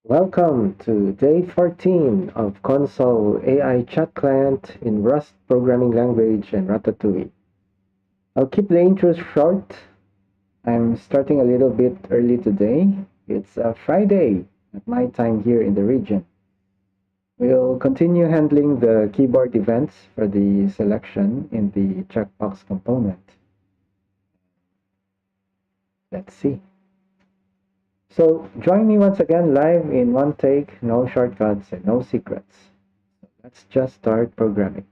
Welcome to day 14 of Console AI Chat Client in Rust programming language and Ratatouille. I'll keep the intros short. I'm starting a little bit early today. It's a Friday at my time here in the region. We'll continue handling the keyboard events for the selection in the checkbox component. Let's see. So join me once again live in one take, no shortcuts and no secrets. Let's just start programming.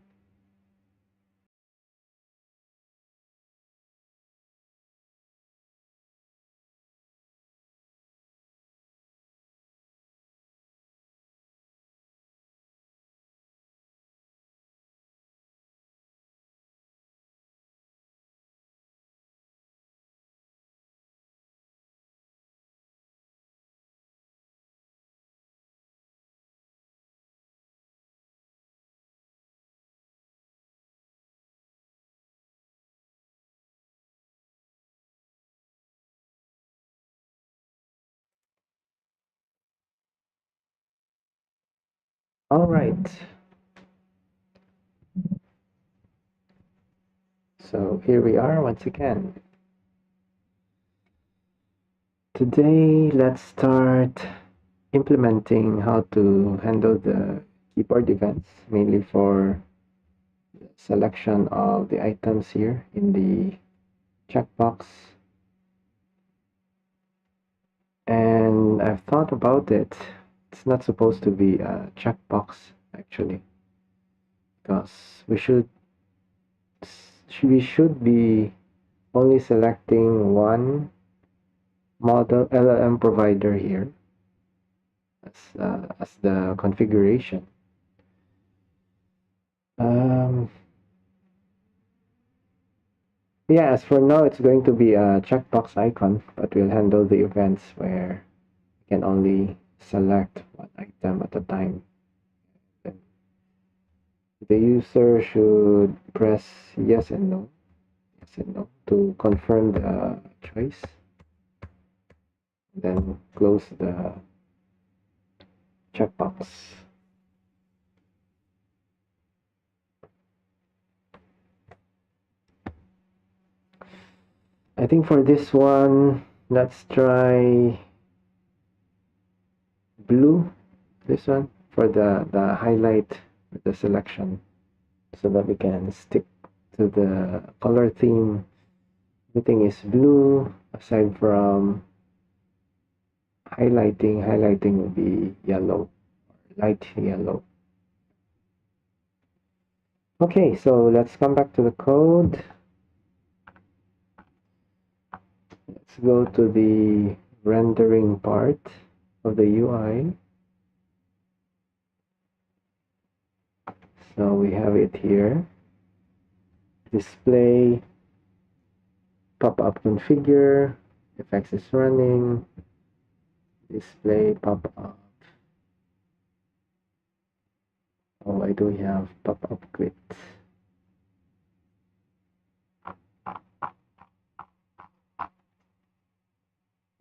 All right. So here we are once again. Today, let's start implementing how to handle the keyboard events, mainly for selection of the items here in the checkbox. And I've thought about it. It's not supposed to be a checkbox, actually, because we should be only selecting one model LLM provider here as the configuration. Um, yeah, as for now, it's going to be a checkbox icon, but we'll handle the events where you can only select one item at a time. Then the user should press yes and no to confirm the choice. Then close the checkbox. I think for this one, let's try blue, this one, for the highlight, the selection, so that we can stick to the color theme. Everything is blue, aside from highlighting. Highlighting will be yellow, light yellow. Okay, so let's come back to the code. Let's go to the rendering part of the UI. So we have it here. Display, pop-up configure, effects is running, display pop-up. Oh, why do we have pop-up quit?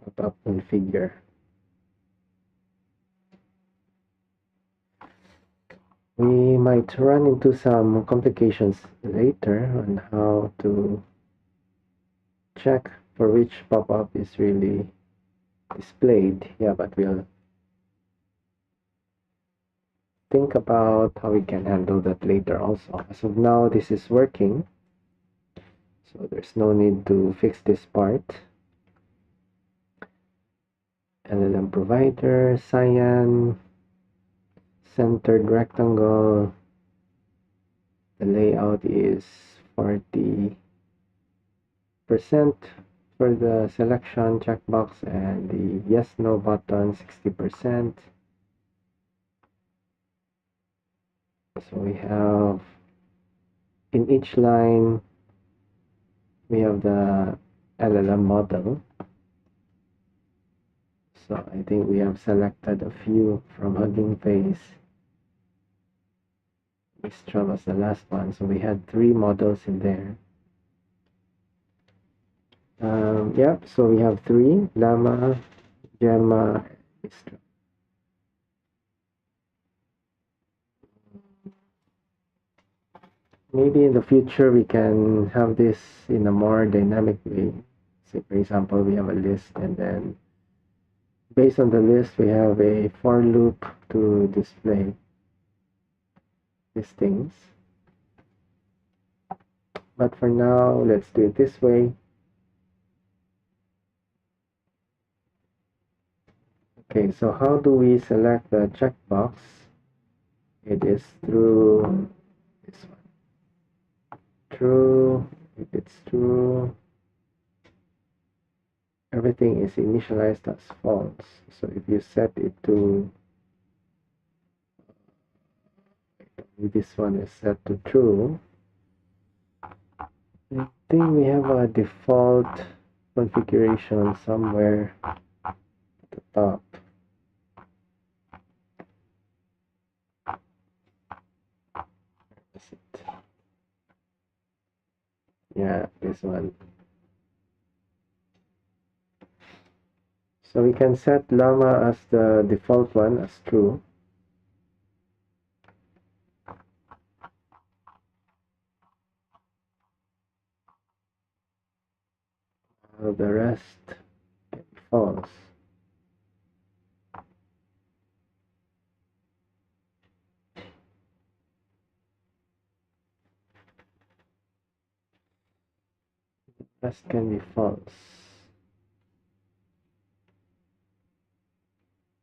Pop-up configure. We might run into some complications later on how to check for which pop-up is really displayed. Yeah, but we'll think about how we can handle that later also. As of now, this is working, so there's no need to fix this part. LLM provider, cyan, centered rectangle. The layout is 40% for the selection checkbox and the yes no button 60%. So we have in each line we have the LLM model. So I think we have selected a few from Hugging Face. Mistral was the last one, so we had 3 models in there. Yep, so we have 3, Llama, Gemma, Mistral. Maybe in the future we can have this in a more dynamic way. Say, for example, we have a list, and then based on the list, we have a for loop to display these things. But for now, let's do it this way. Okay, so how do we select the checkbox? It is through this one. True. If it's true, everything is initialized as false. So if you set it to, this one is set to true, I think we have a default configuration somewhere at the top. Is it? Yeah, this one. So we can set llama as the default one as true. The rest can be false. Rest can be false.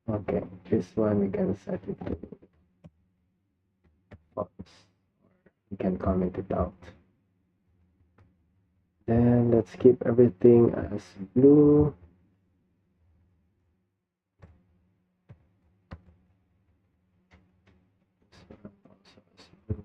Okay, this one we can set it to false. We can comment it out. Then let's keep everything as blue. This one also as blue.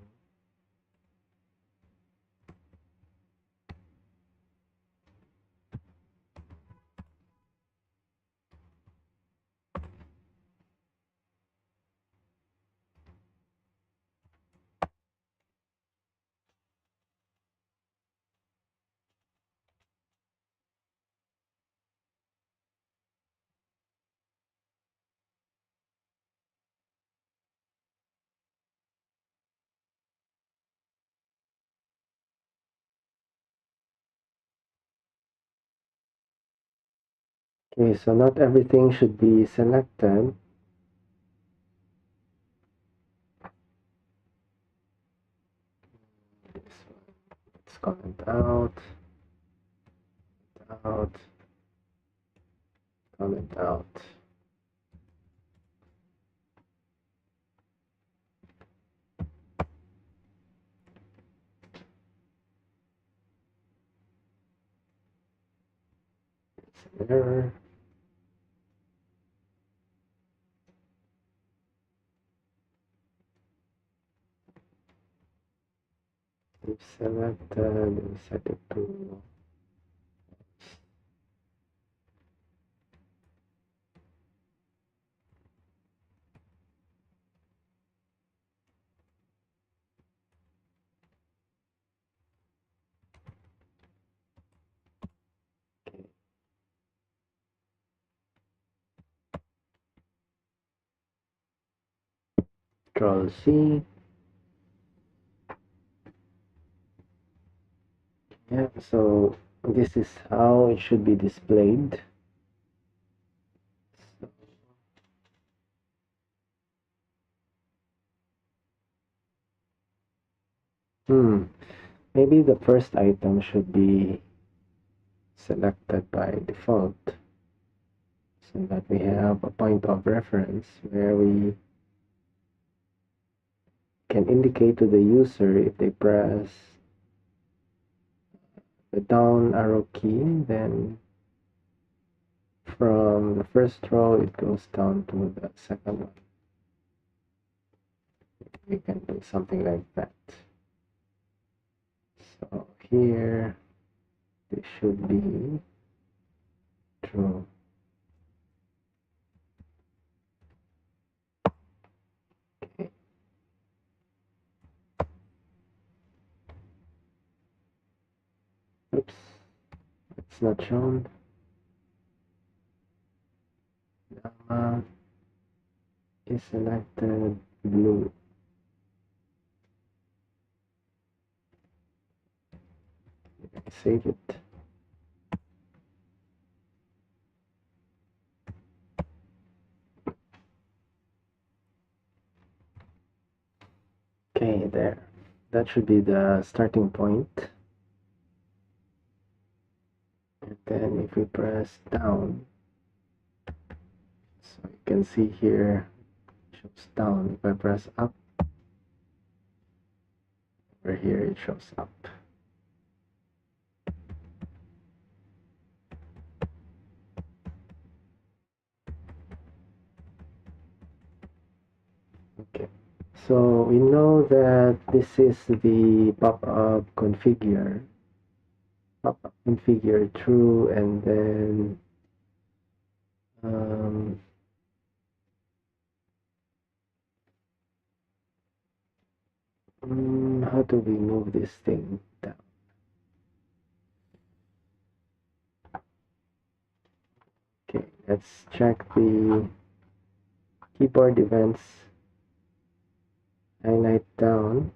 Okay, so not everything should be selected. This one, let's comment out, out, comment out. It's an error. If selected, we set it to Control C. Yeah, so this is how it should be displayed. Maybe the first item should be selected by default so that we have a point of reference where we can indicate to the user if they press the down arrow key, then from the first row it goes down to the second one. We can do something like that. So here this should be true. Okay. Oops, it's not shown. Llama is selected blue. Save it. Okay, there. That should be the starting point. And then if we press down, so you can see here, it shows down. If I press up, over here it shows up. Okay, so we know that this is the pop-up configure. Pop-up configure true, and then how do we move this thing down? Okay, let's check the keyboard events. Highlight down.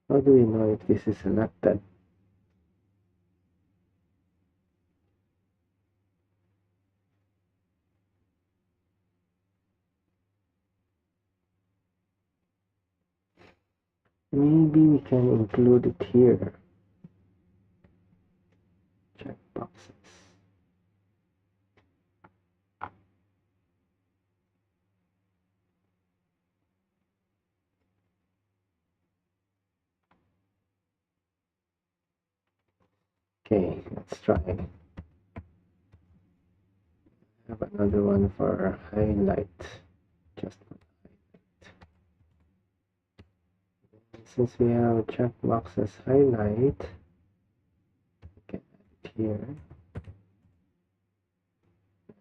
How do we know if this is selected? Maybe we can include it here. Checkboxes. Okay, let's try. Have another one for highlight. Just highlight. Since we have checkboxes highlight, we can add it here.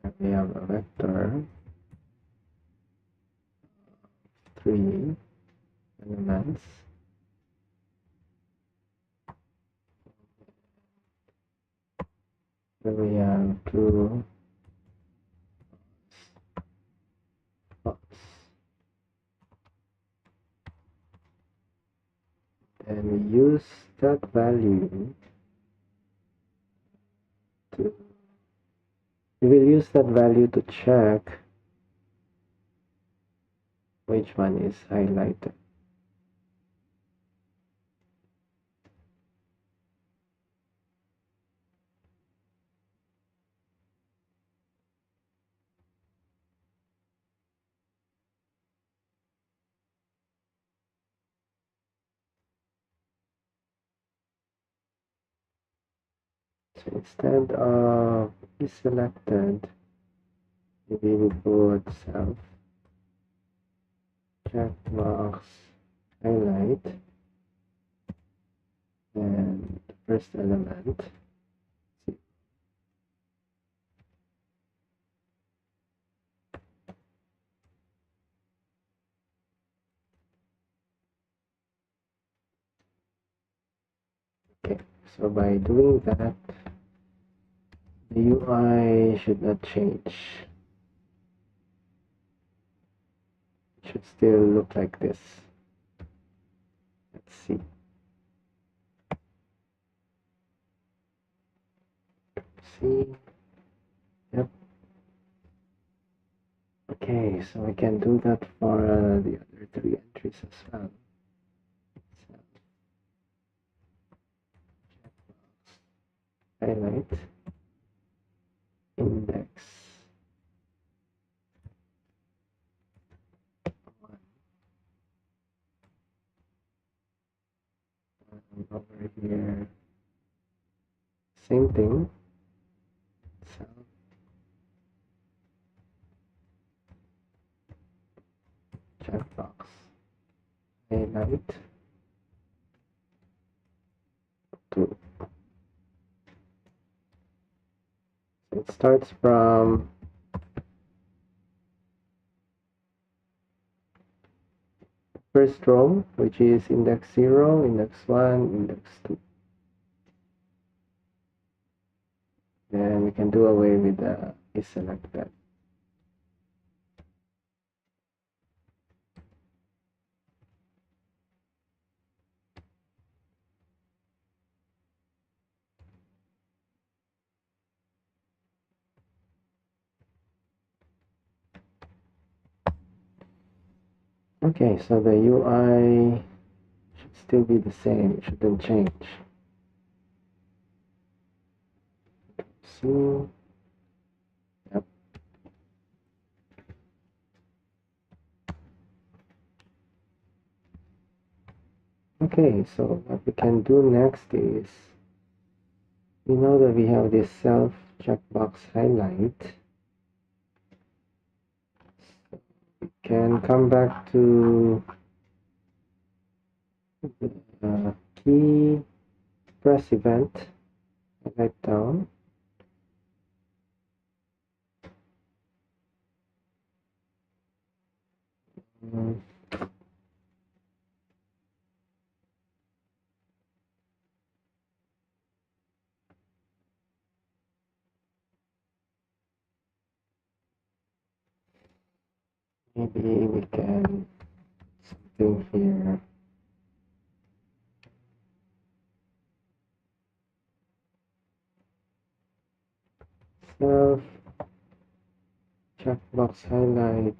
And we have a vector. 3 elements. Then we have 2 spots. And we use that value to, we will use that value to check which one is highlighted. So instead of is selected, maybe we put self checkbox highlight and the first element. Okay, so by doing that, the UI should not change. It should still look like this. Let's see. See? Yep. Okay, so we can do that for the other 3 entries as well. So, highlight, index 1, and over here, same thing. So, checkbox highlight 2. So it starts from first row, which is index 0, index 1, index 2. Then we can do away with the select that. Okay, so the UI should still be the same, it shouldn't change. See, yep. Okay, so what we can do next is, we know that we have this self checkbox highlight. So we can come back to the key press event, highlight down. Maybe we can something here. Self checkbox highlight.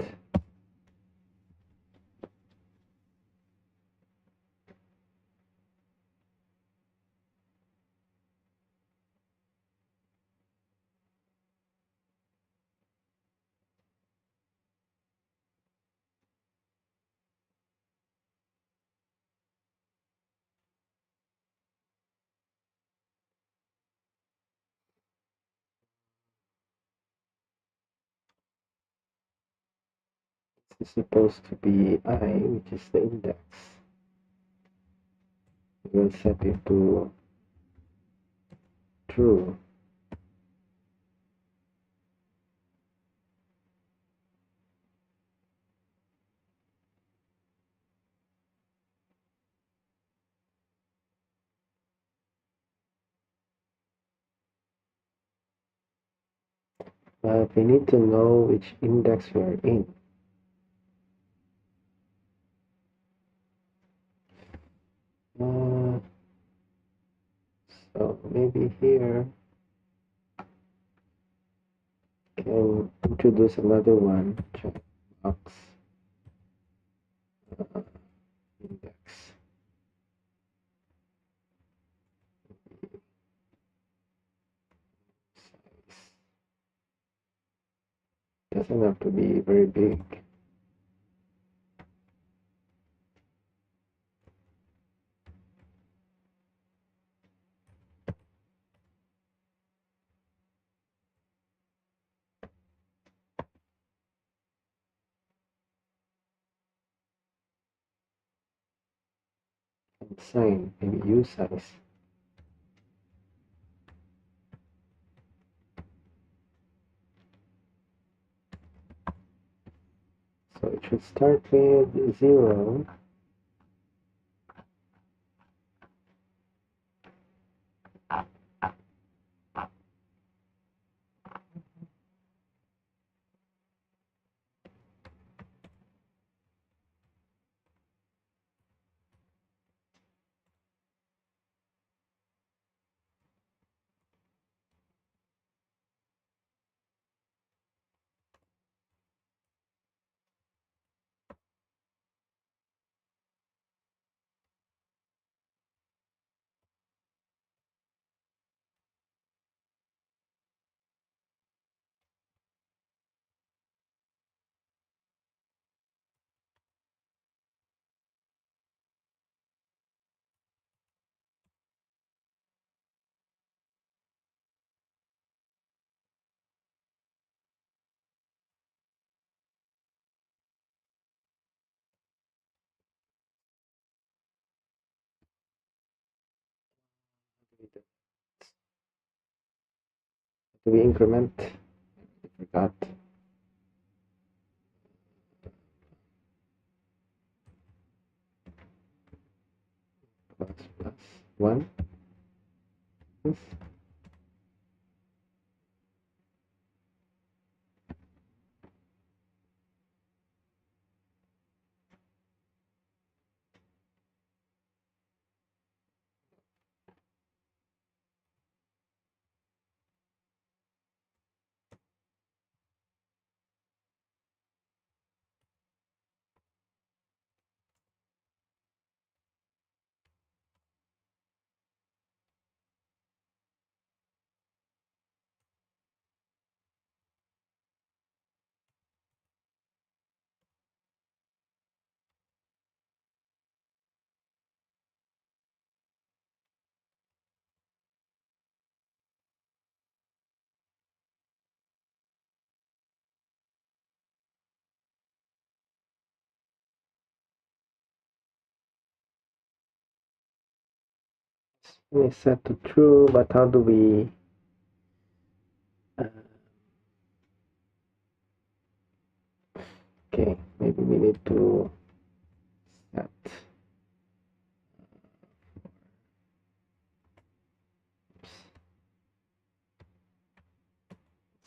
This is supposed to be I, which is the index. We'll set it to true. But we need to know which index we are in. So maybe here can introduce another one, checkbox index. Size. Doesn't have to be very big. And sign, maybe U size. So it should start with 0. Do we increment? I forgot. one. Yes. It's set to true, but how do we okay, maybe we need to set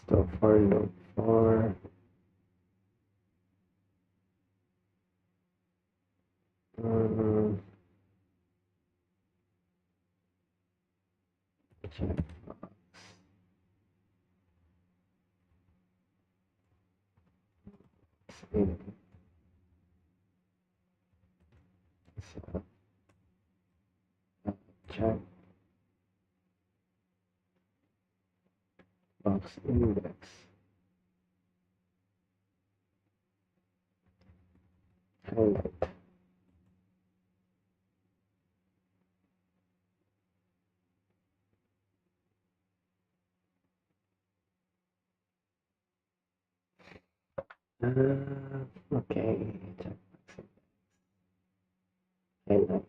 so for loop for um, checkbox in so checkbox index highlight. Okay, checkbox highlight.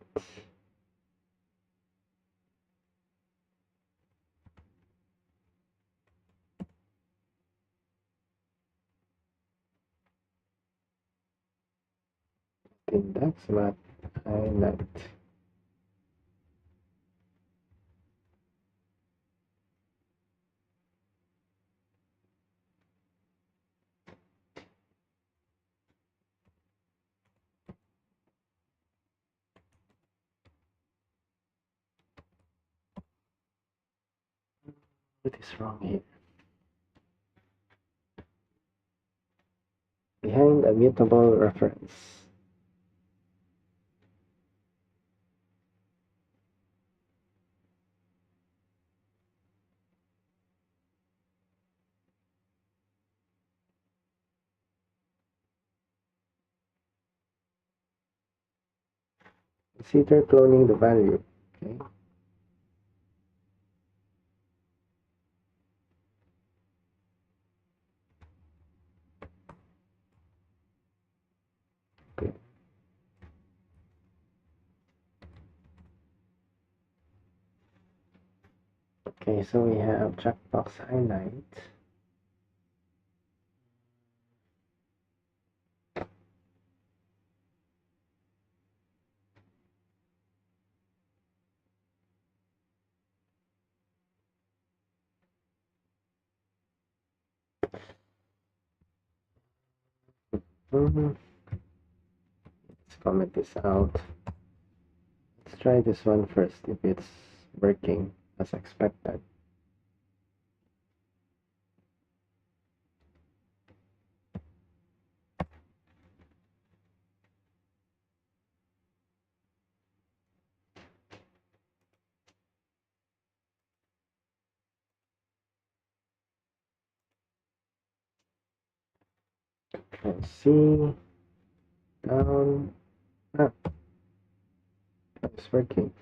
Index but highlight. What is wrong here? Behind a mutable reference. Consider cloning the value. Okay. Okay. Okay, so we have checkbox highlight. Let's comment this out. Let's try this one first if it's working as expected. Control C, down, up. It's working.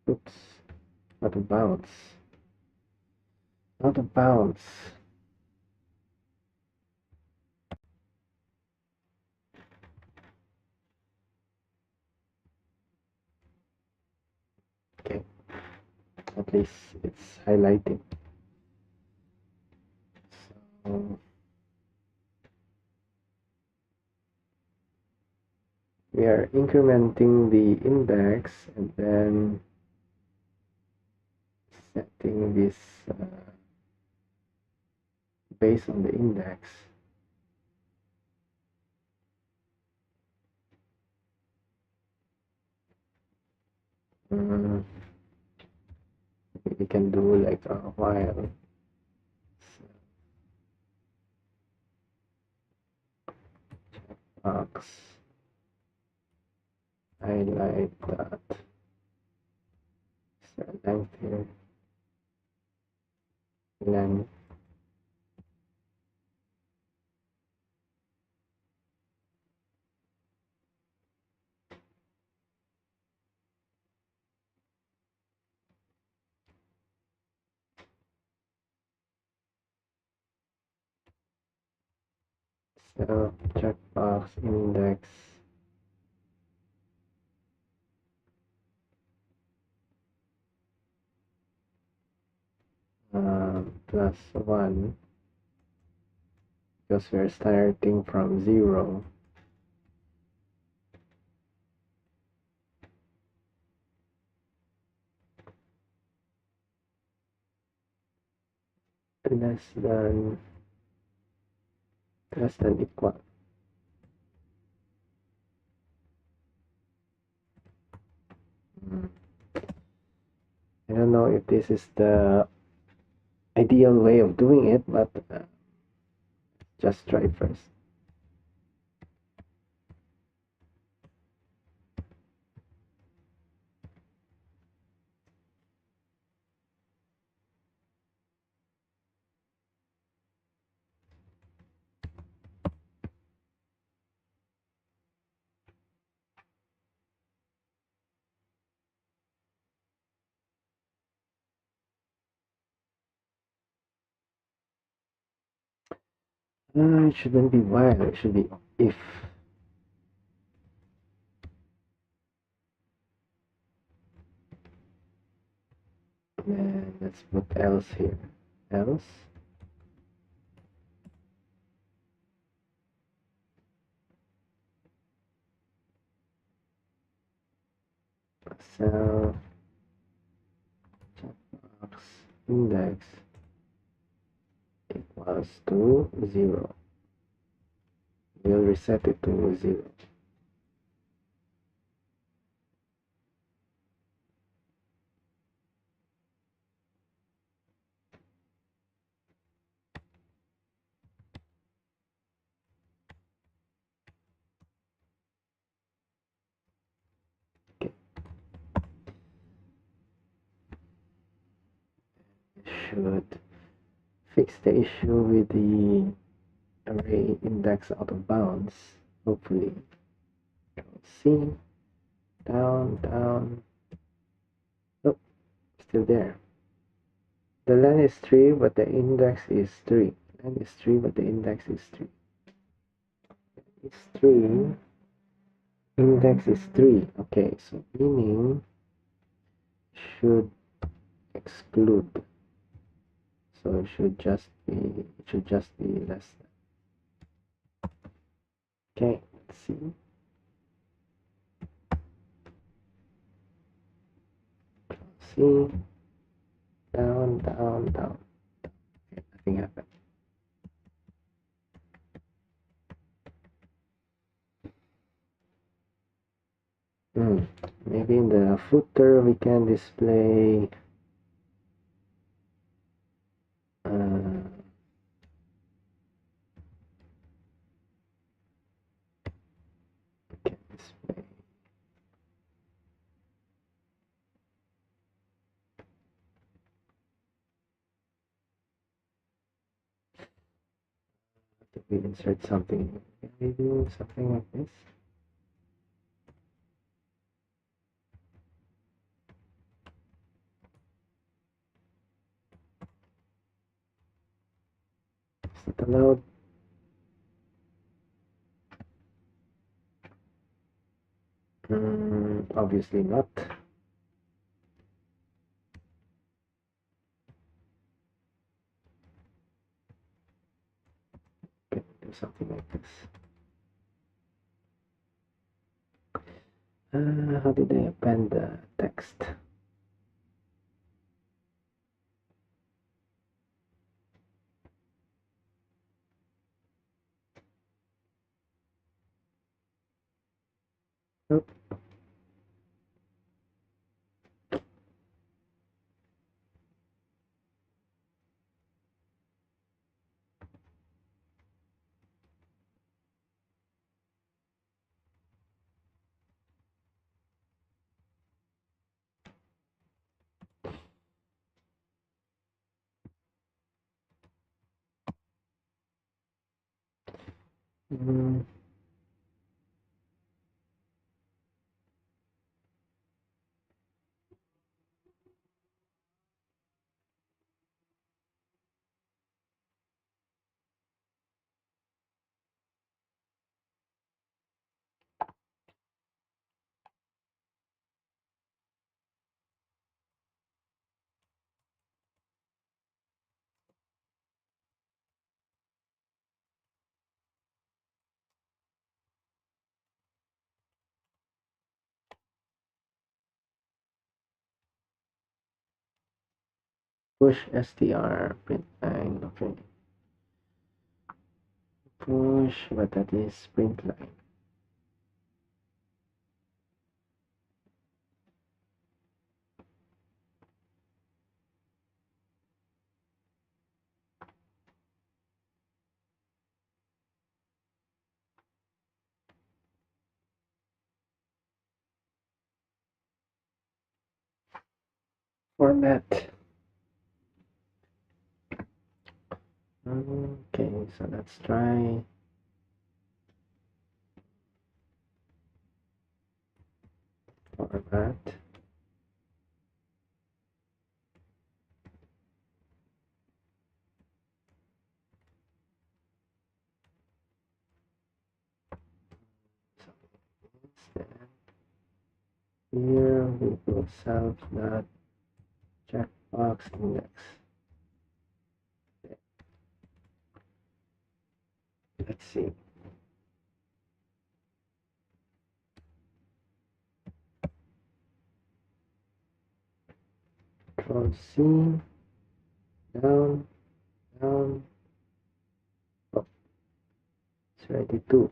Oops, out of bounds. Out of bounds. Okay, at least it's highlighting. So we are incrementing the index and then setting this based on the index. We can do like a while box. I like that. So length here, length. So checkbox index +1 because we're starting from 0. Less than equal. I don't know if this is the ideal way of doing it, but just try first. It shouldn't be while, it should be if. And let's put else here. Else. So checkbox index equals to 0. We'll reset it to 0. Okay. Should fix the issue with the array index out of bounds, hopefully. C, down, down. Oh, still there. The len is 3, but the index is 3. Len is 3, but the index is 3. It's 3. Index is 3. Okay, so meaning should exclude. So it should just be less than. Okay, let's see. C, down, down, down. Okay, nothing happened. Maybe in the footer we can display display we insert something. Can we do something like this? Is it allowed? Obviously not. Can do something like this. How did I append the text? Nope. Mm, push str print line. Okay. Push, but that is print line. Format. Okay, so let's try format. So instead, here we will self that checkbox index. Let's see. Control C, down, down, up. It's ready to.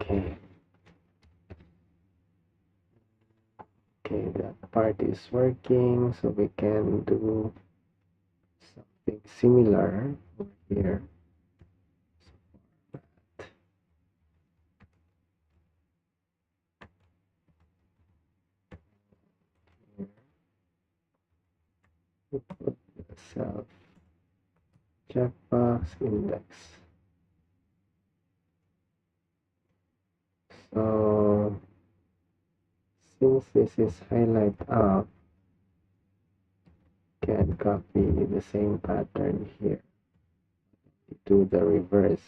Okay. Okay, that part is working, so we can do something similar over here. We put the self checkbox index. So since this is highlight up, can copy the same pattern here. Do the reverse.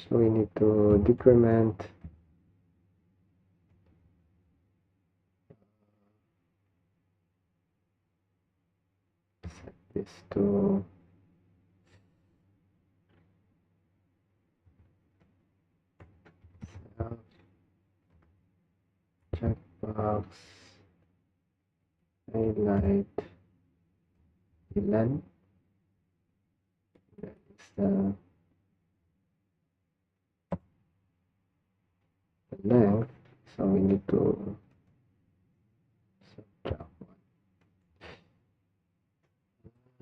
So we need to decrement set this to self checkbox highlight length. That is the length. So we need to subtract one.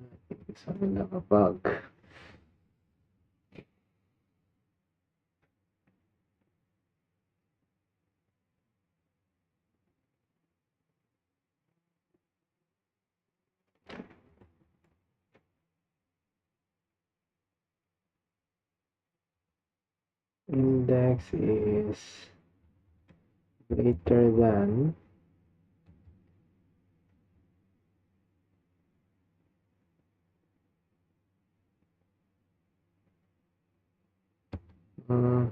I think this one will have a bug. Index is greater than Mm,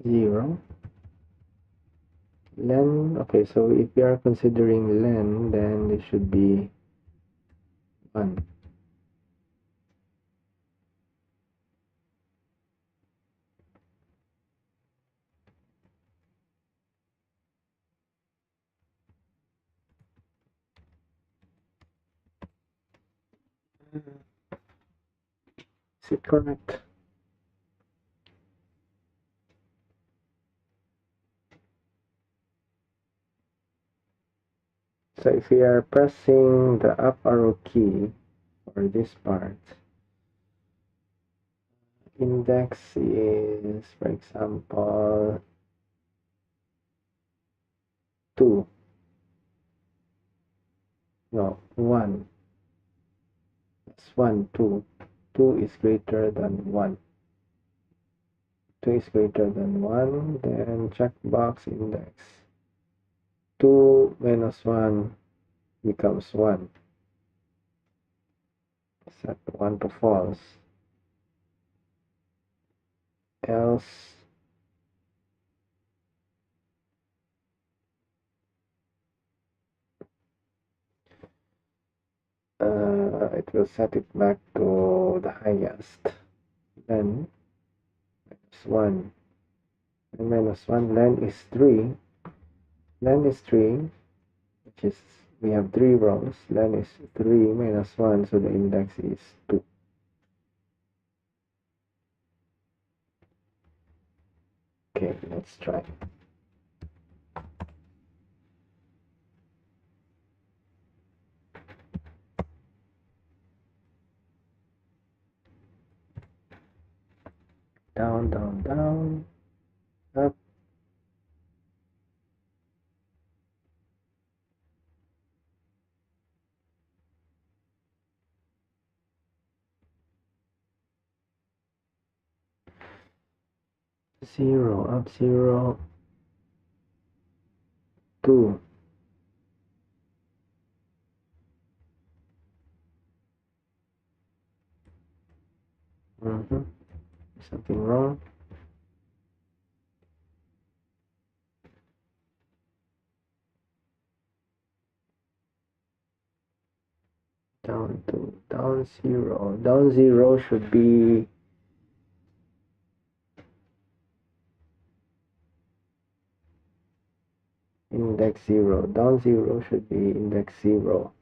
0. Len, okay, so if we are considering len, then it should be 1. Is it correct? So if we are pressing the up arrow key for this part, index is, for example, 2. No, 1. That's 1, 2. 2 is greater than 1. 2 is greater than 1, then checkbox index. 2 minus 1 becomes 1. Set 1 to false. Else it will set it back to the highest. Then minus 1. And minus 1, len is 3. Len is 3, which is, we have 3 rows. Len is 3 minus 1, so the index is 2. Okay, let's try. Down, down, down, up. Zero, up 0, 2. Something wrong. Down 2, down 0. Down 0 should be index 0. Down 0 should be index 0.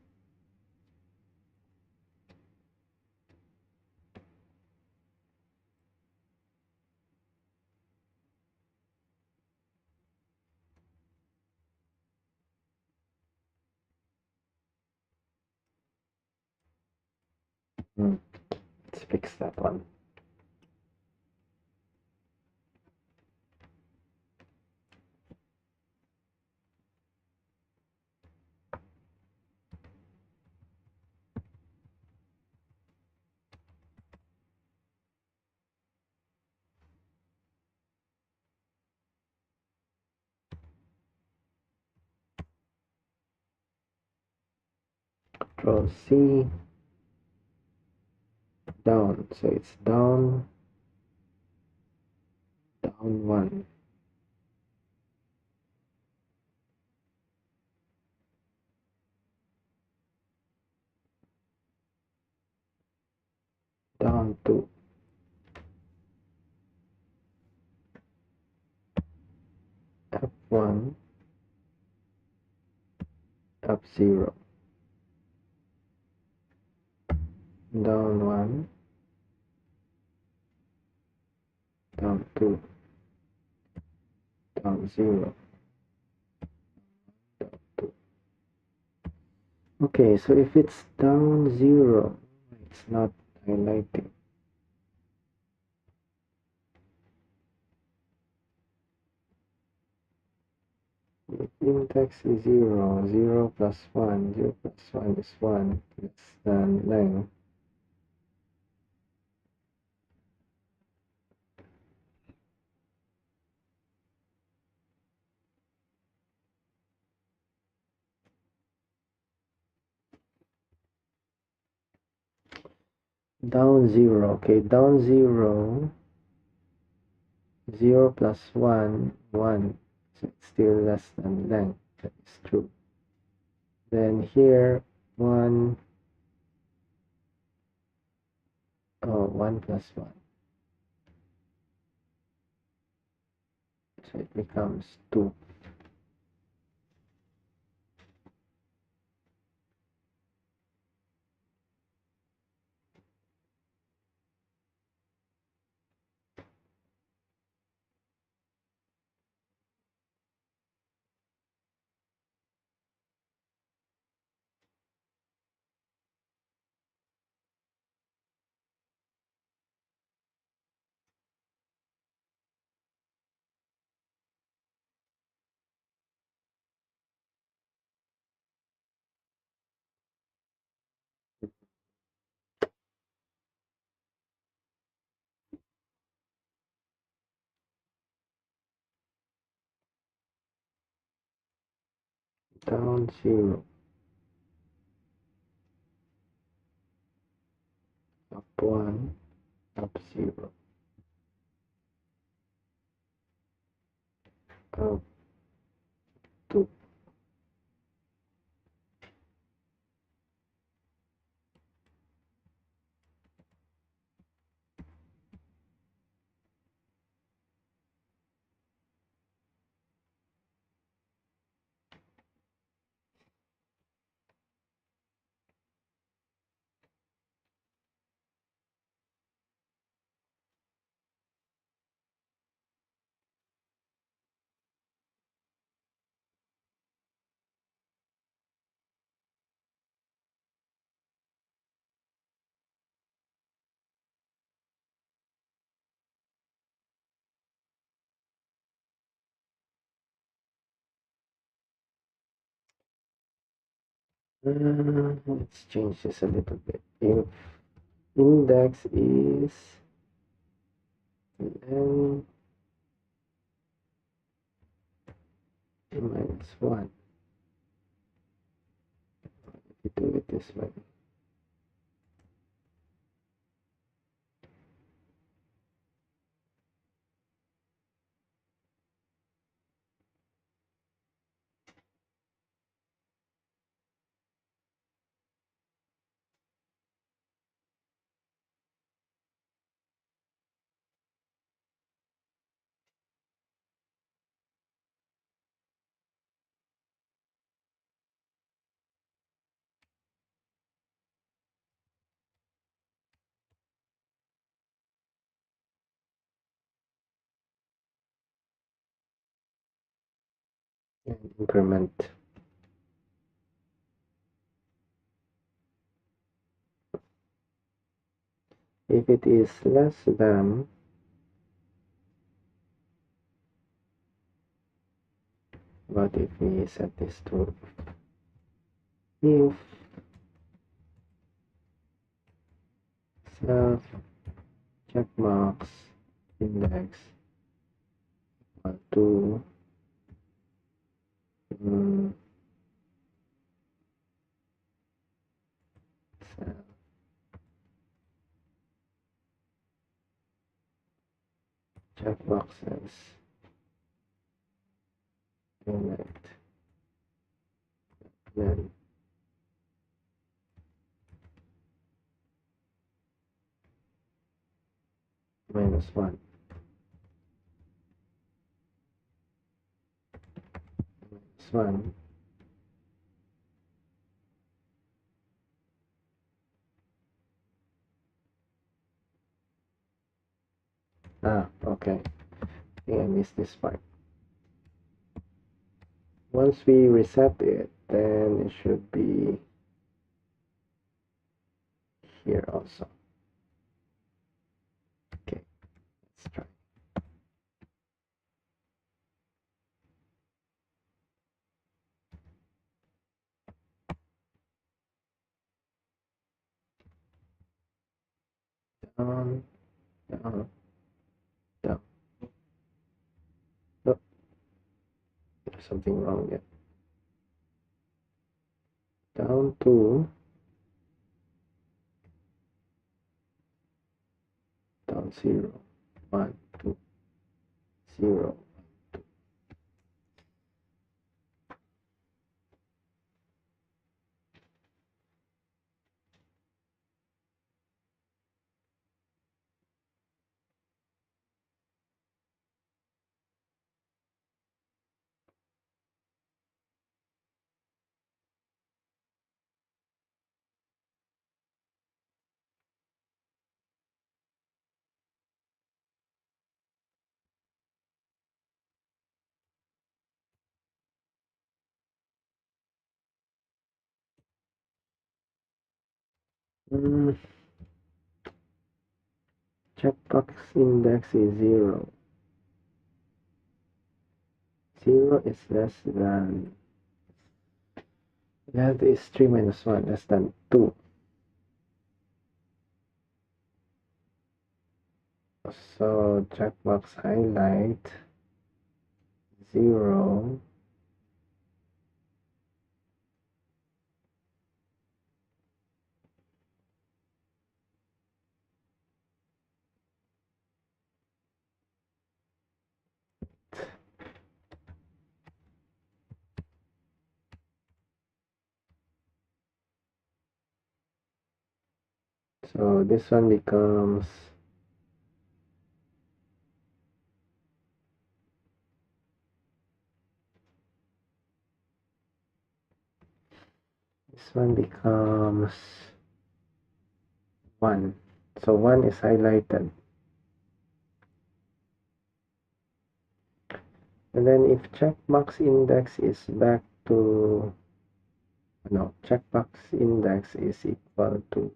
Let's fix that one. Control C, down, so it's down, down 1, down 2, up 1, up 0, down 1, down 2, down 0, down 2. Okay, so if it's down 0, it's not highlighting. If index is 0, 0 plus 1, 0 plus 1 is 1, less than length. Down 0. Okay, down 0. 0 plus 1, 1. So it's still less than length. That is true. Then here, 1. Oh, 1 plus 1. So it becomes 2. Down 0. Up 1. Up 0. Up 2. Let's change this a little bit. If index is n minus 1, we do it this way. And increment. If it is less than, what if we set this to if self checkbox index equal to self checkboxes index, then minus 1, minus 1. Okay. I think I missed this part. Once we reset it, then it should be here also. Okay, let's try. Down, down, down. Oh, there's something wrong here. Down to 0, 1, 2, 0. Checkbox index is 0. 0 is less than, that is 3 minus 1, less than 2. So checkbox highlight 0. So this one becomes this one becomes 1. So 1 is highlighted. And then if checkbox index is back to, no, checkbox index is equal to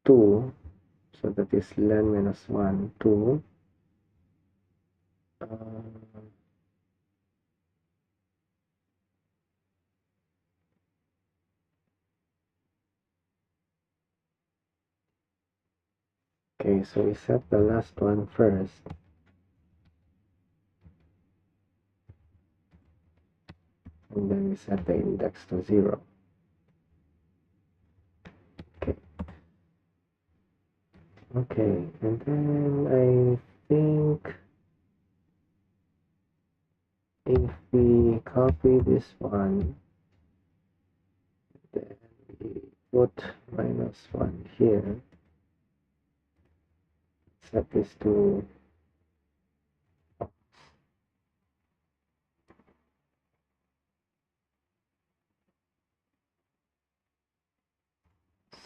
2, so that is len minus 1, 2. Okay, so we set the last one first. And then we set the index to 0. Okay. Okay, and then I think if we copy this one, then we put -1 here, set this to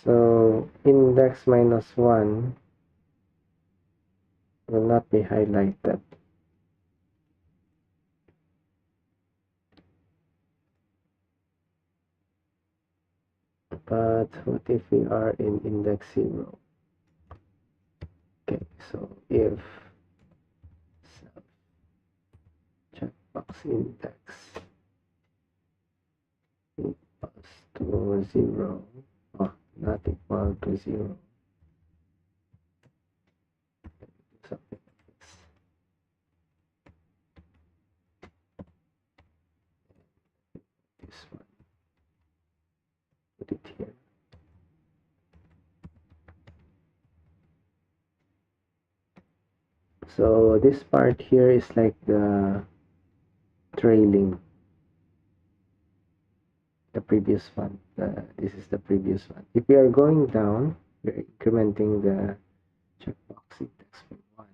so index -1 will not be highlighted. But what if we are in index 0? Okay, so if self checkbox index equals to 0, oh, not equal to 0, something like this. This one, put it here. So this part here is like the trailing the previous one. This is the previous one. If we are going down, we're incrementing the checkbox index by 1.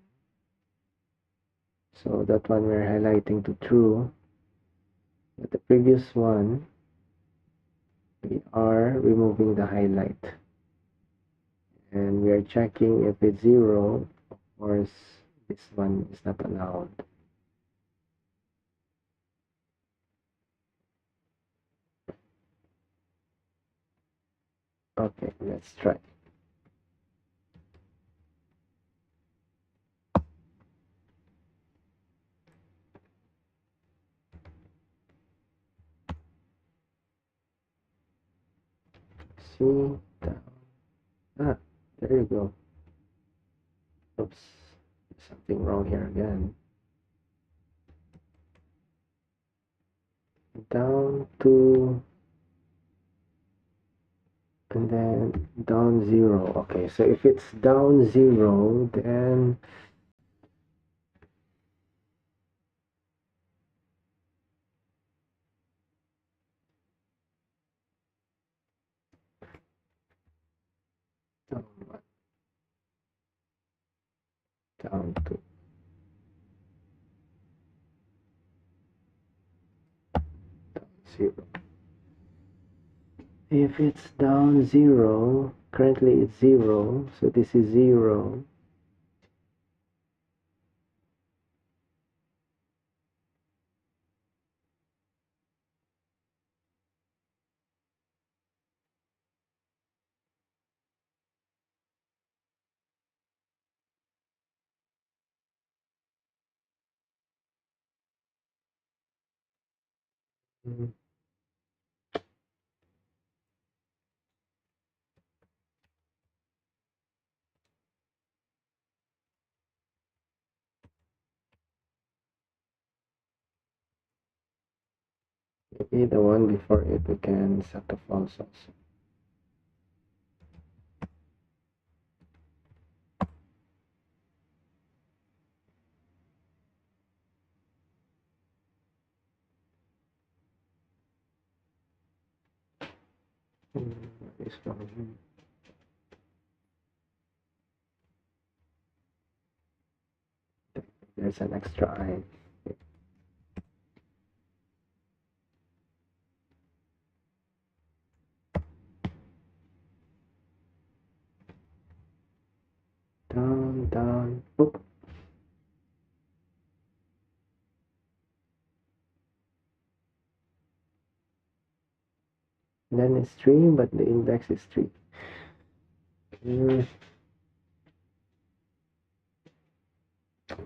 So that one we're highlighting to true. But the previous one, we are removing the highlight. And we are checking if it's 0. Of course, this one is not allowed. Okay, let's try. See, down. There you go. Oops, something wrong here again. Down to and then down 0. Okay, so if it's down 0, then down 1, down 2, down 0. If it's down 0, currently it's 0, so this is 0. Mm, Maybe the one before it we can set to false also. This one. There's an extra I. Down, down, oop. Then it's 3, but the index is 3. Mm. So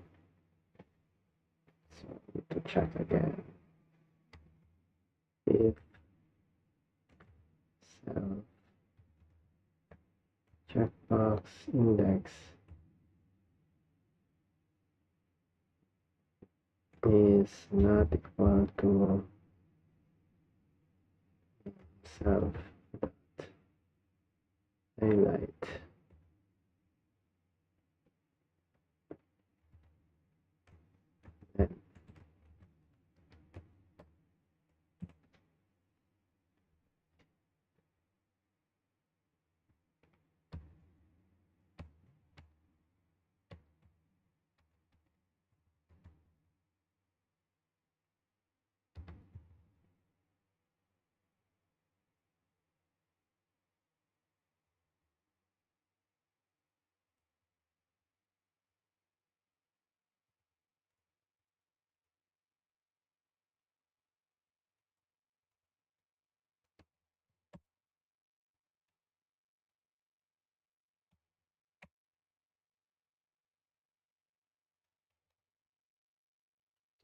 I need to check again. If self checkbox index is not equal to self highlight, then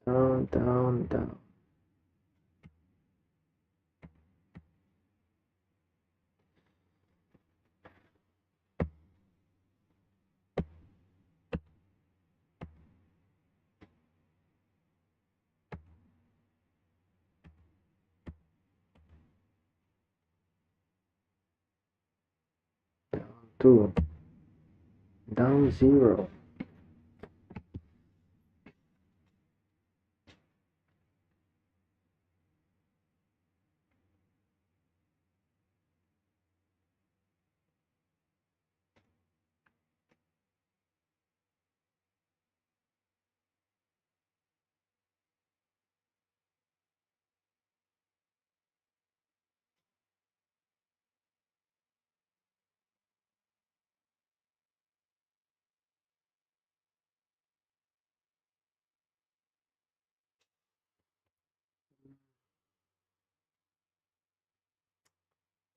down, down, down. Down 2, down 0.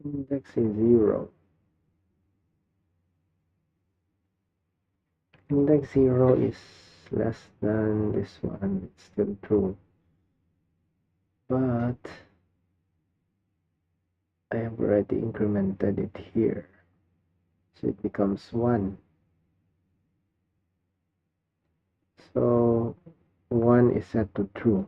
Index is 0. Index 0 is less than this one. It's still true. But I have already incremented it here. So it becomes 1. So 1 is set to true.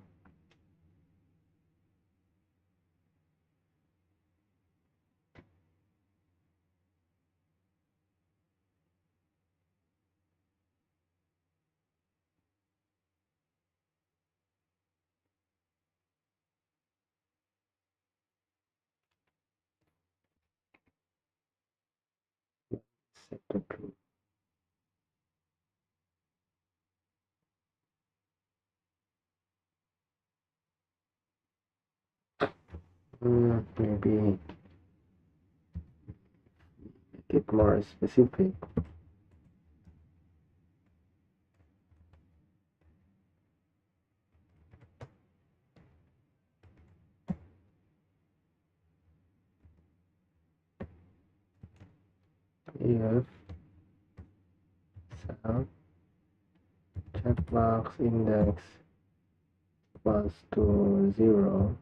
Set to true. Maybe make it more specific. If cell checkbox index equals to 0,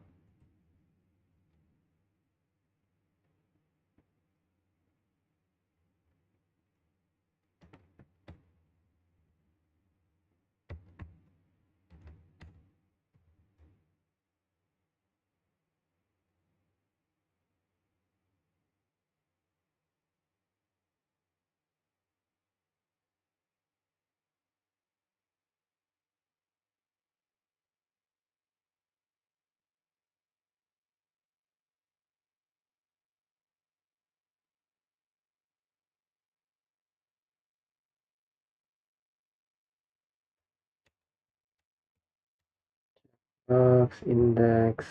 box index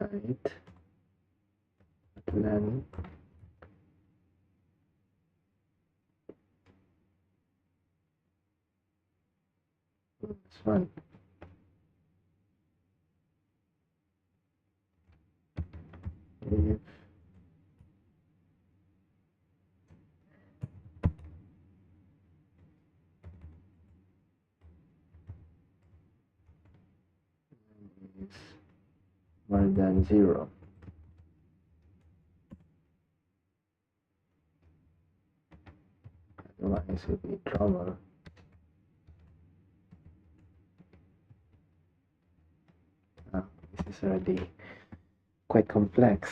height length this one. If is more than 0, otherwise we'll be in trouble. This is already quite complex.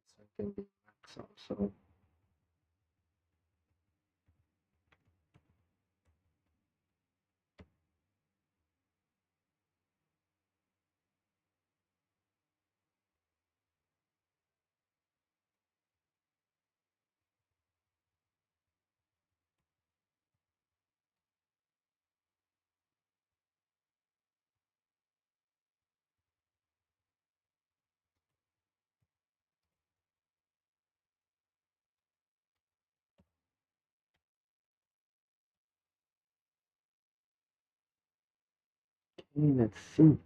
So it can be max also. Okay, let's see.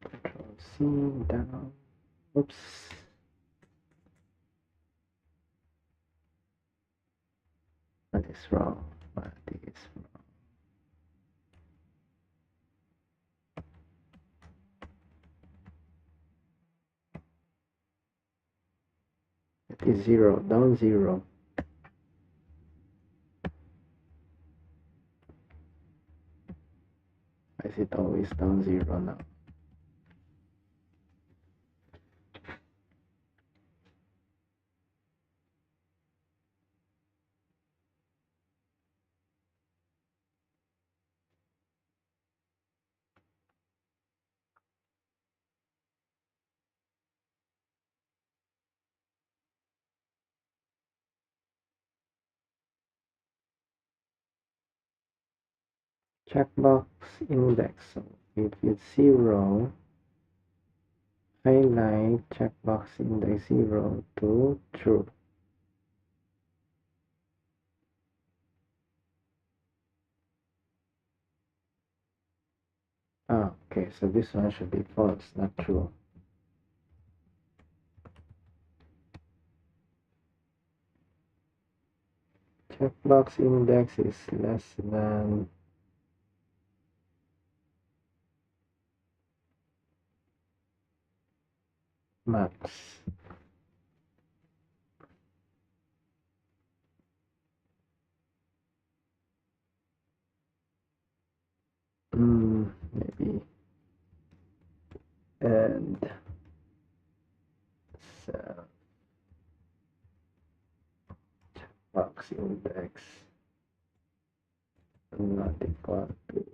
Control C down. Oops. What is wrong? What is wrong? It is 0, down 0. Why is it always down 0 now? Checkbox index. So if it's 0, highlight checkbox index 0 to true. Okay, so this one should be false, not true. Checkbox index is less than max. Maybe. And so checkbox index not equal to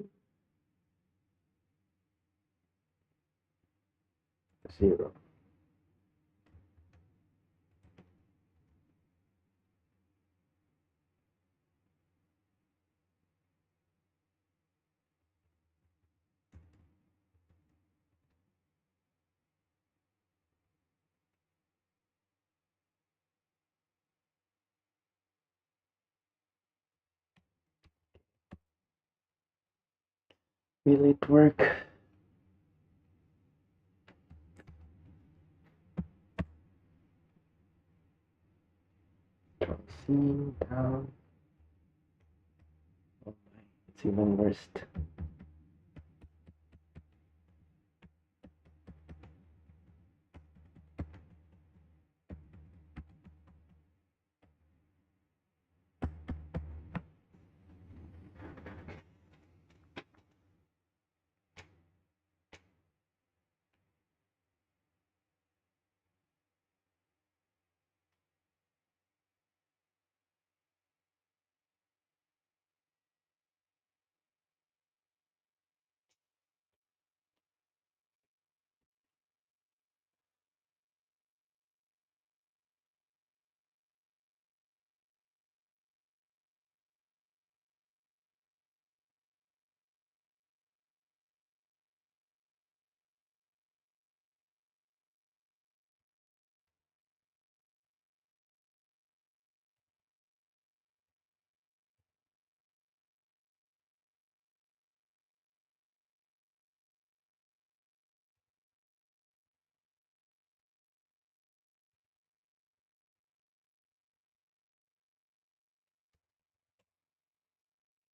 0. Will it work? Control C down. Oh my, it's even worse.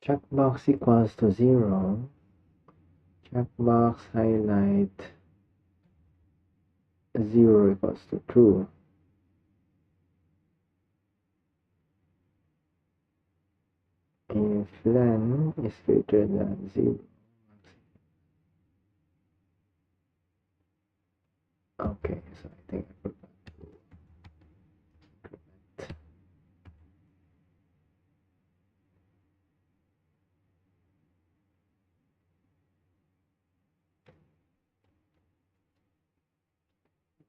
Checkbox equals to 0. Checkbox highlight 0 equals to true. If len is greater than 0. Okay, so I think I forgot to increment.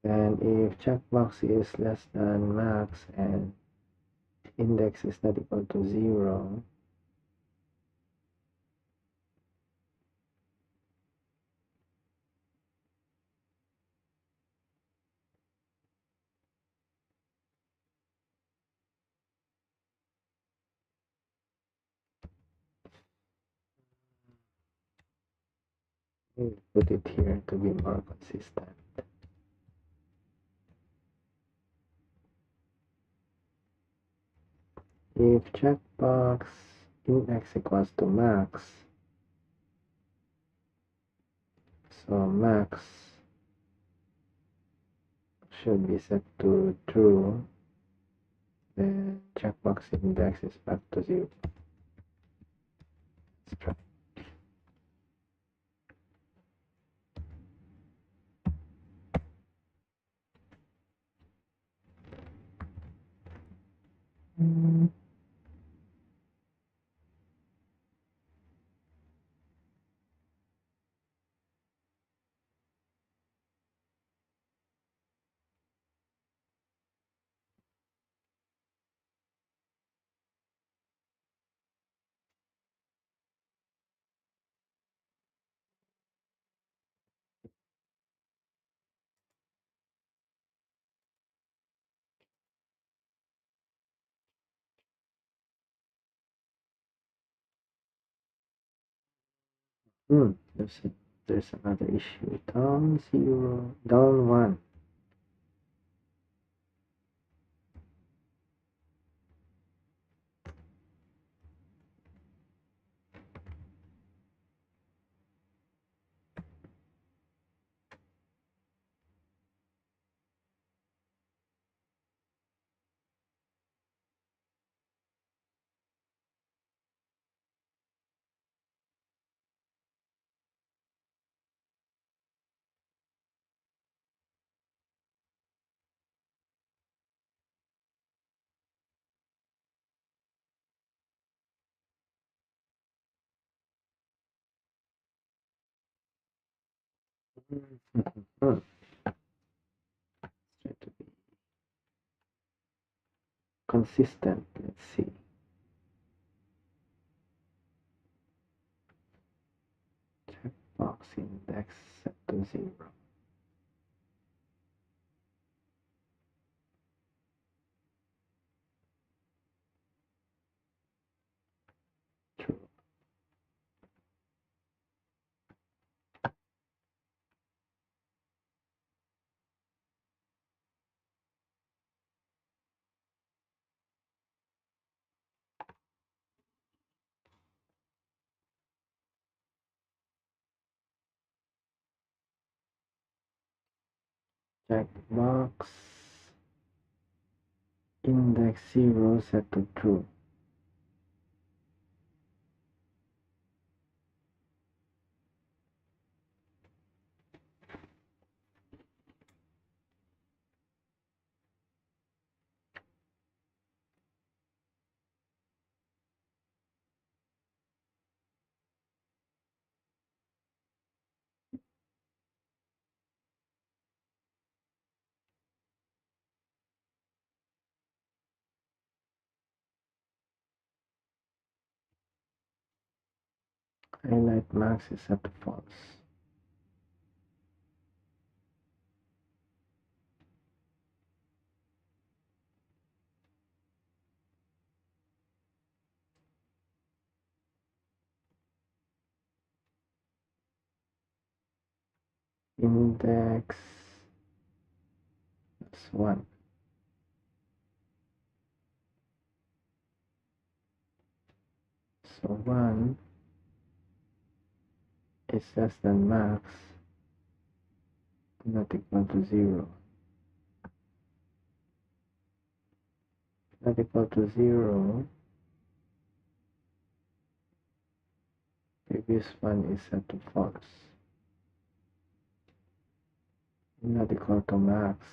Then if checkbox is less than max and index is not equal to 0, we put it here to be more consistent. if checkbox index equals to max, so max should be set to true, then checkbox index is back to 0. Let's try. There's another issue. Down 0, down 1. Try to be consistent. Let's see. Checkbox index set to 0. True. Checkbox index 0 set to true. Highlight max is set to false. Index is 1. So 1 is less than max, not equal to 0. Not equal to 0. Previous one is set to false. Not equal to max.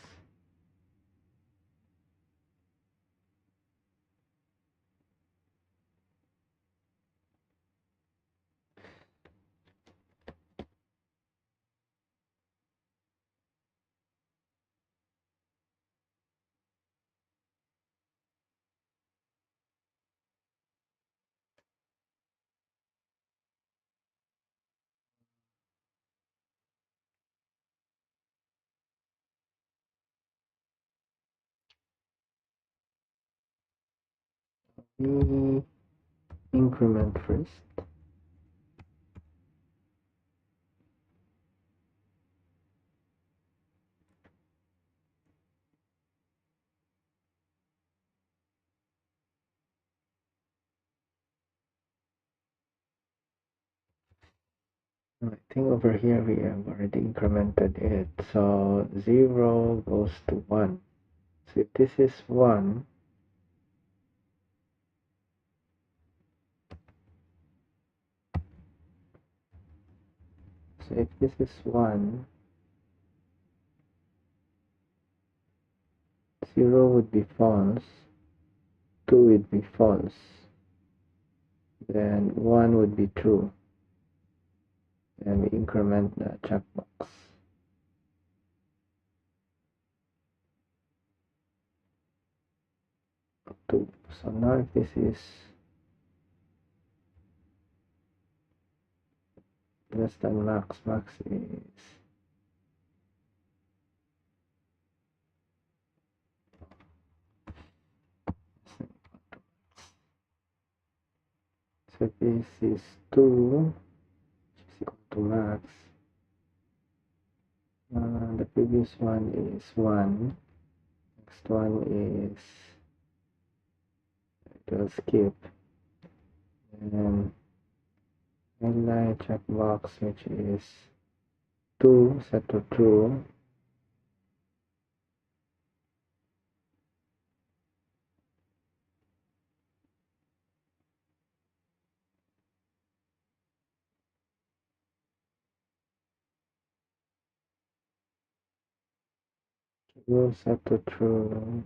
We increment first. I think over here we have already incremented it. So 0 goes to 1. So if this is 1, so if this is 1, 0 would be false, 2 would be false, then 1 would be true. And we increment the checkbox. 2. So now if this is less than max, max is so this is 2, which is equal to max. The previous one is 1. Next one is it will skip. And highlight checkbox, which is 2 set to true. True set to true.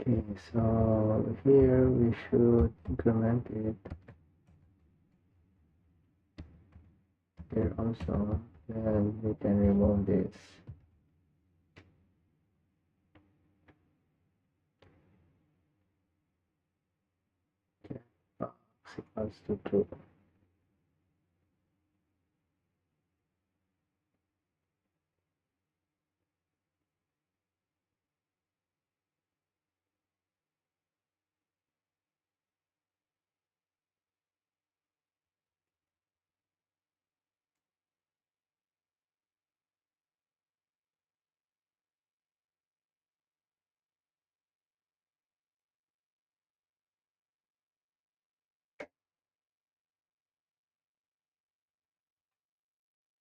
Okay, so here we should increment it here also, and we can remove this. Checkbox equals to true.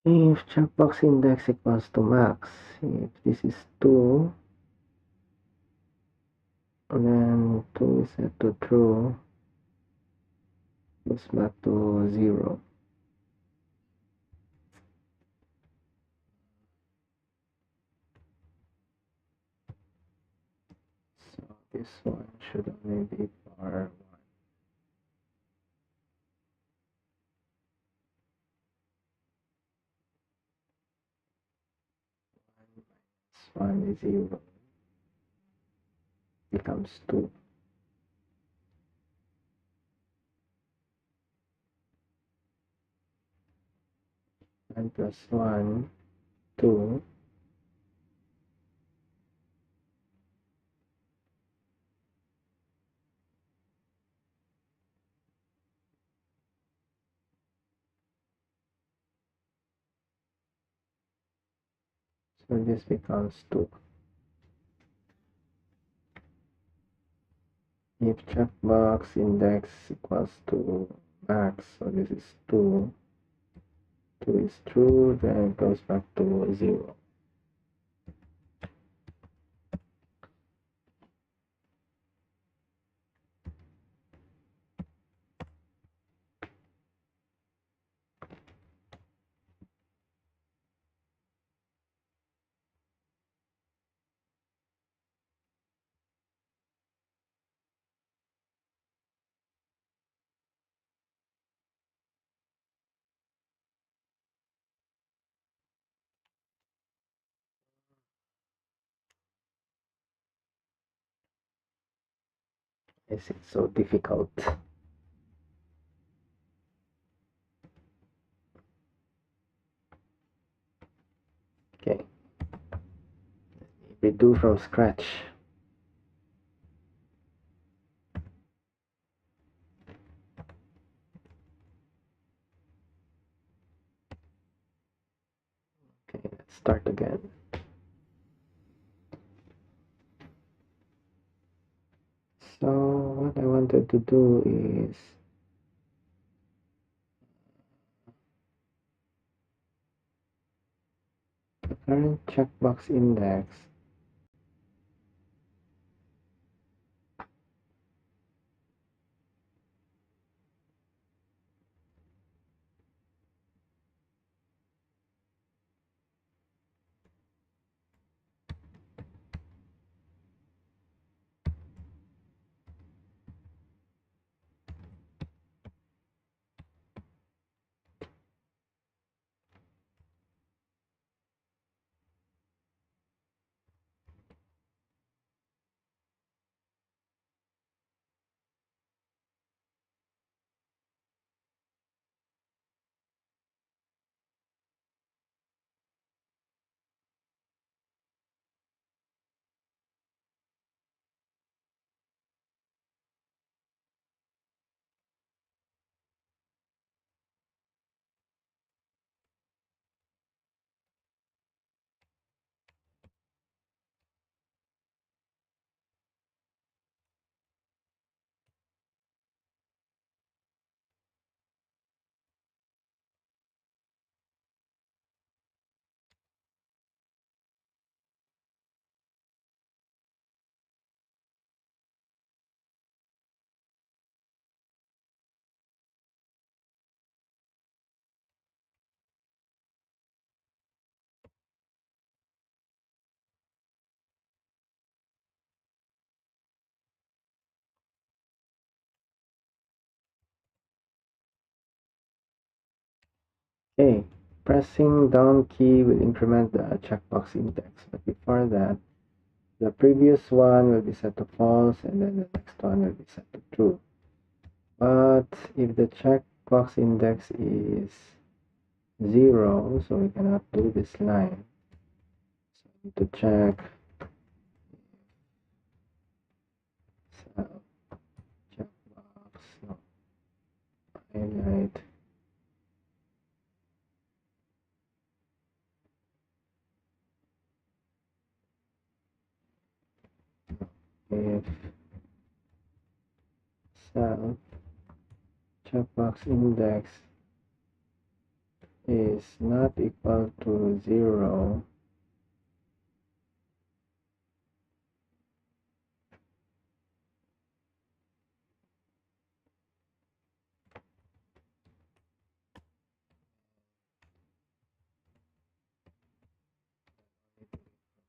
If checkbox index equals to max, if this is 2, and then 2 is set to true, goes back to 0. So this one should only be for 1. 1 is 0, becomes 2. 1 plus 1, 2. So this becomes 2. If checkbox index equals to max, so this is 2, 2 is true, then it goes back to 0. Is it so difficult? Okay, redo from scratch. start again. So what I wanted to do is the current checkbox index. Okay, pressing down key will increment the checkbox index, but before that, the previous one will be set to false, and then the next one will be set to true. But if the checkbox index is 0, so we cannot do this line. So I need to check checkbox, no, highlight. If cell checkbox index is not equal to 0,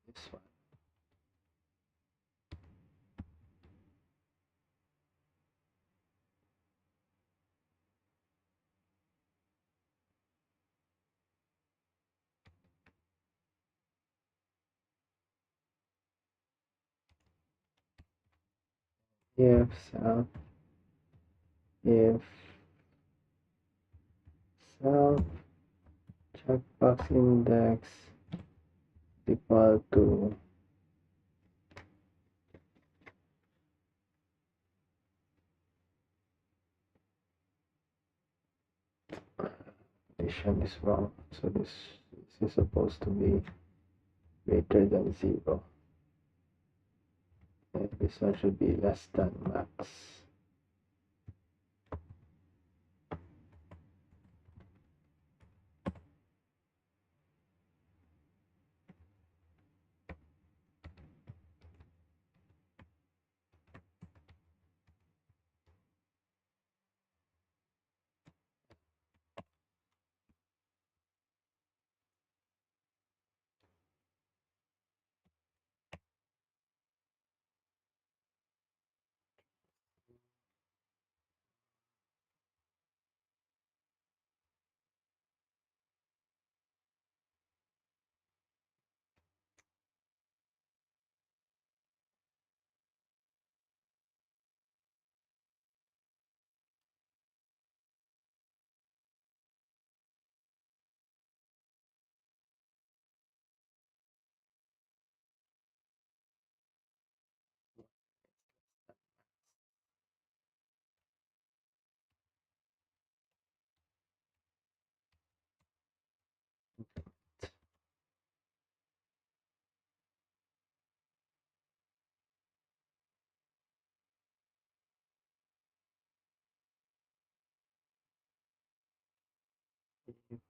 this one. If cell if cell checkbox index equal to addition is wrong, so this is supposed to be greater than 0, and this one should be less than max.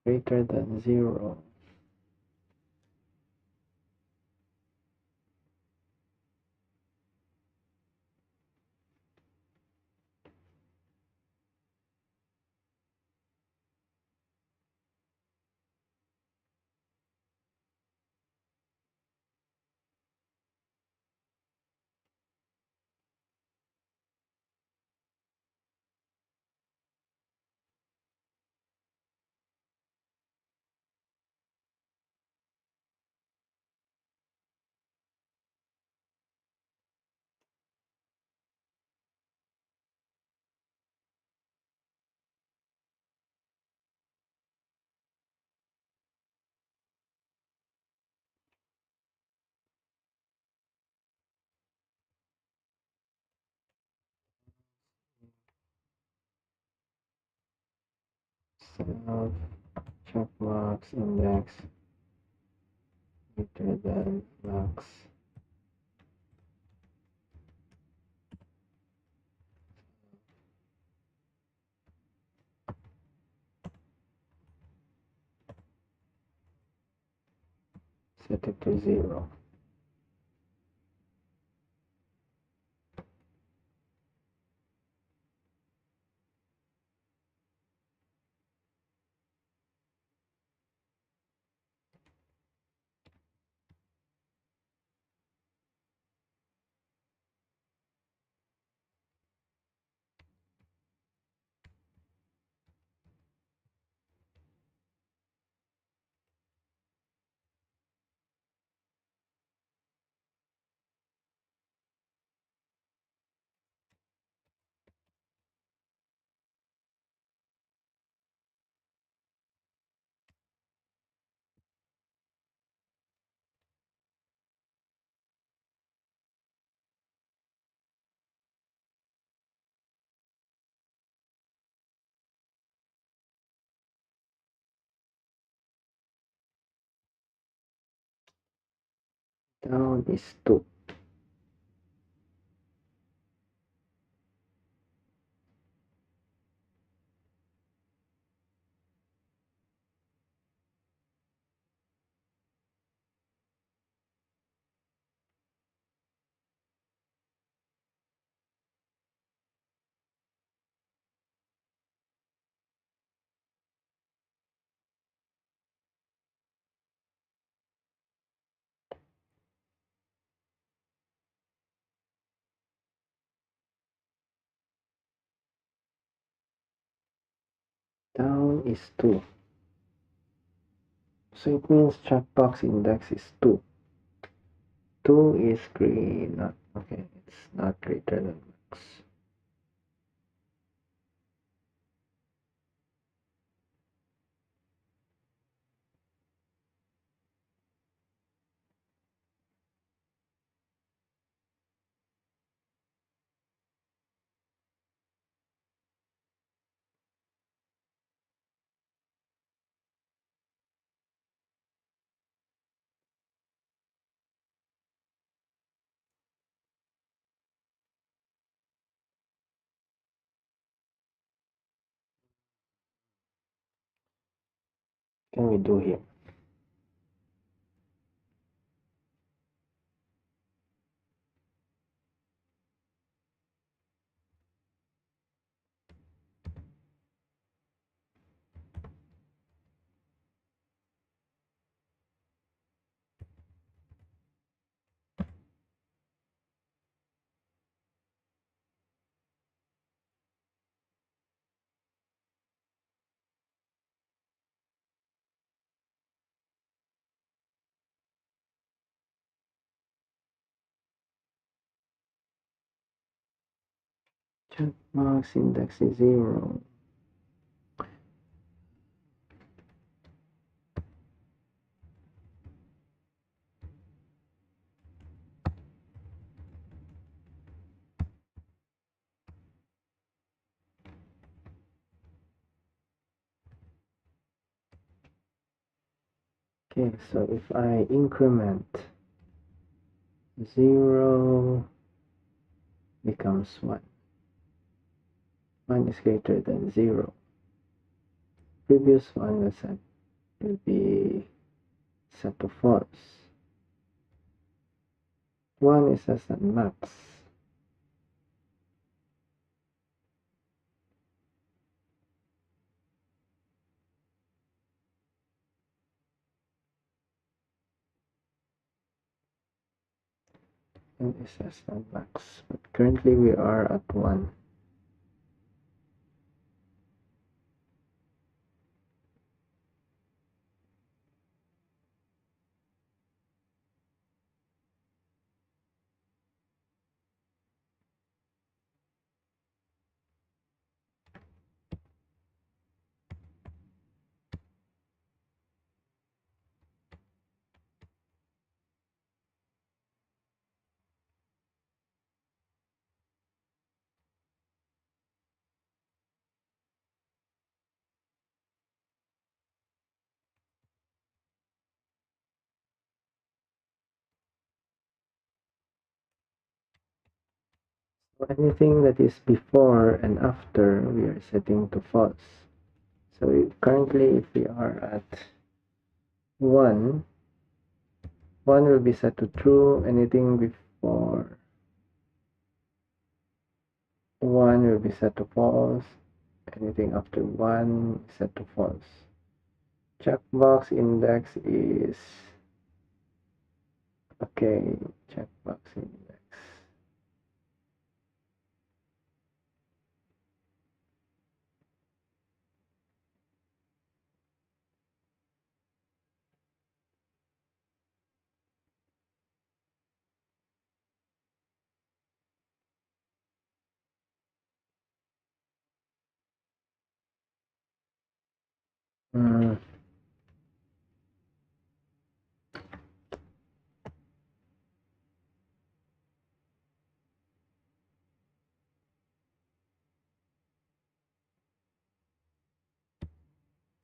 greater than 0. Self checkbox index greater than max. Set it to 0. Down is 2. Down is 2. So it means checkbox index is 2. 2 is not okay, it's not greater than max. Can we do here? Checkbox index is 0. Okay, so if I increment 0 becomes 1. 1 is greater than 0. previous one was set will be set to false. 1 is as a max. And is less than max, but currently we are at 1. So anything that is before and after, we are setting to false. So currently, if we are at 1, 1 will be set to true. Anything before 1 will be set to false. Anything after 1 is set to false. Checkbox index is okay. Checkbox index.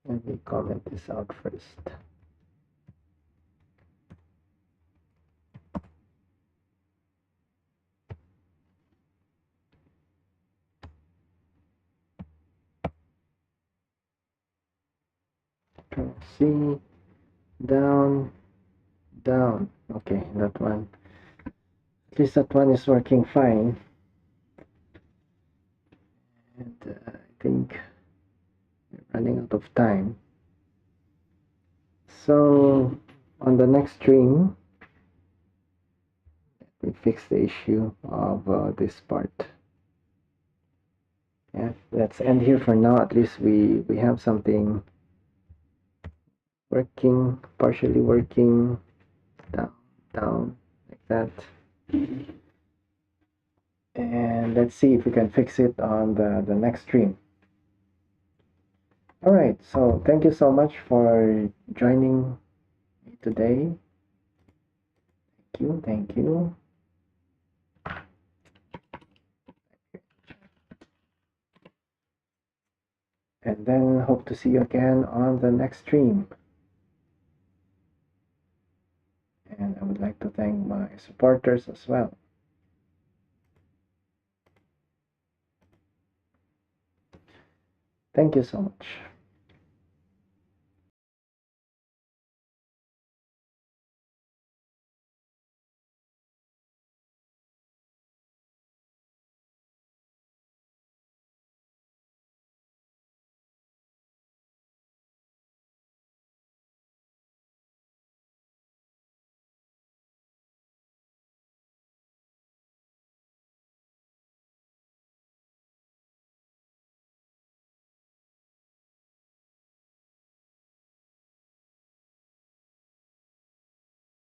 Let me comment this out first. C, down, down. Okay, that one. At least that one is working fine. And I think we're running out of time. So on the next stream, we fix the issue of this part. Yeah, let's end here for now. At least we have something working, partially working, down, like that. And let's see if we can fix it on the next stream. All right, so thank you so much for joining me today. Thank you. And then hope to see you again on the next stream. And I would like to thank my supporters as well. Thank you so much.